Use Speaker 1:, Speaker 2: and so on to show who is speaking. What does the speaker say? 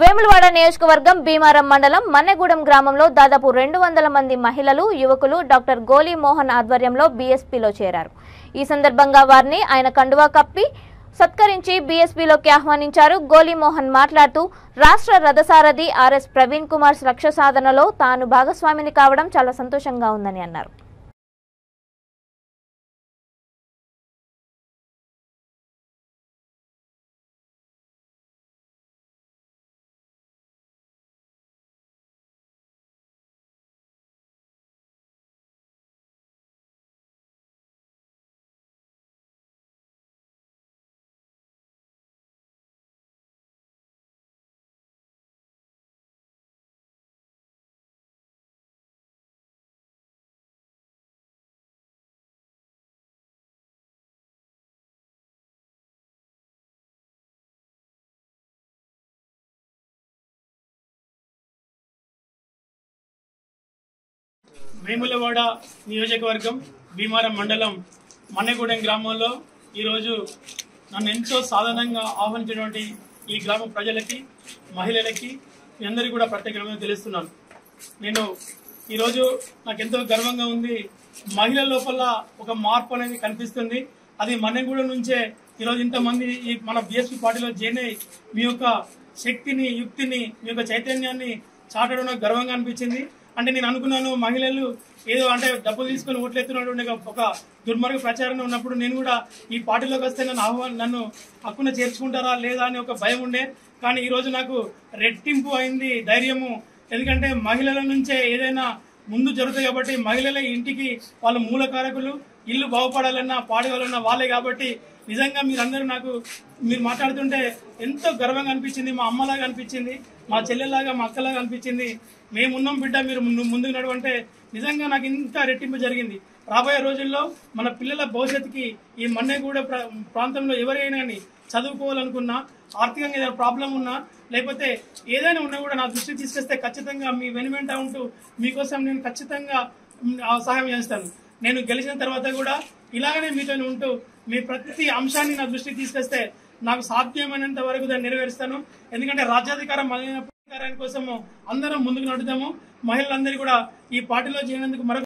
Speaker 1: వేములవాడ నియోజకవర్గం భీమారం మండలం మన్నెగూడెం గ్రామంలో దాదాపు 200 మంది మహిళలు యువకులు డాక్టర్ గోలి మోహన్ ఆధ్వర్యంలో బీఎస్పీలో చేరారు। ఈ సందర్భంగా వారిని ఆయన కండువా కప్పి సత్కరించి బీఎస్పీలోకి ఆహ్వానించారు। గోలి మోహన్ మాట్లాడుతూ రాష్ట్ర రథసారథి ఆర్ఎస్ ప్రవీణ్ కుమార్ లక్ష్య సాధనలో తాను భాగస్వామిని కావడం చాలా సంతోషంగా ఉందని అన్నారు।
Speaker 2: వేములవాడ నియోజకవర్గం భీమారం మండలం మన్నెగూడెం గ్రామంలో ఈరోజు నన్ను ఎంతో సాధారణంగా ఆహ్వానించినటువంటి ఈ గ్రామ ప్రజలకి మహిళలకి మీ అందరికీ కూడా ప్రత్యేకంగా తెలుస్తున్నాను। నేను ఈరోజు నాకు ఎంతో గర్వంగా ఉంది। మహిళల లోపల ఒక మార్పు అనేది కనిపిస్తుంది। అది మన్నెగూడెం నుంచే ఈరోజు ఇంతమంది ఈ మన బీఎస్పీ పార్టీలో జాయిన్ అయ్యి మీ యొక్క శక్తిని యుక్తిని మీ యొక్క చైతన్యాన్ని చాటడం నాకు గర్వంగా అనిపించింది। అంటే నేను అనుకున్నాను మహిళలు ఏదో అంటే డబ్బులు తీసుకొని ఓట్లెత్తున్నటువంటి ఒక దుర్మార్గ ప్రచారం ఉన్నప్పుడు నేను కూడా ఈ పార్టీలోకి వస్తే నన్ను హక్కున చేర్చుకుంటారా లేదా అని ఒక భయం ఉండే। కానీ ఈ రోజు నాకు రెట్టింపు అయింది ధైర్యము। ఎందుకంటే మహిళల నుంచే ఏదైనా ముందు జరుగుతాయి కాబట్టి మహిళల ఇంటికి వాళ్ళ మూలకారకులు, ఇల్లు బాగుపడాలన్నా పాడగలన్నా వాళ్ళే కాబట్టి నిజంగా మీరందరూ మీరు మాట్లాడుతుంటే ఎంతో గర్వంగా అనిపించింది। మా అమ్మలాగా అనిపించింది, మా చెల్లెలాగా మా అక్కలాగా అనిపించింది। మేమున్నాం బిడ్డ, మీరు ముందుకు నడవంటే నిజంగా నాకు ఇంత రెట్టింపు జరిగింది। రాబోయే రోజుల్లో మన పిల్లల భవిష్యత్తుకి ఈ మన్నెగూడ ప్రాంతంలో ఎవరైనా కానీ చదువుకోవాలనుకున్నా, ఆర్థికంగా ఏదైనా ప్రాబ్లం ఉన్నా, లేకపోతే ఏదైనా ఉన్నా కూడా నా దృష్టికి తీసుకొస్తే ఖచ్చితంగా మీ వెనువెంట ఉంటూ మీకోసం నేను ఖచ్చితంగా సహాయం చేస్తాను। నేను గెలిచిన తర్వాత కూడా ఇలాగనే మీతో ఉంటూ మీ ప్రతి అంశాన్ని నా దృష్టికి తీసుకొస్తే నాకు సాధ్యమైనంత వరకు దాన్ని నెరవేరుస్తాను। ఎందుకంటే రాజ్యాధికారం అధికారాని కోసము అందరం ముందుకు నడుద్దాము। మహిళలందరూ కూడా ఈ పార్టీలో చేరినందుకు మరొక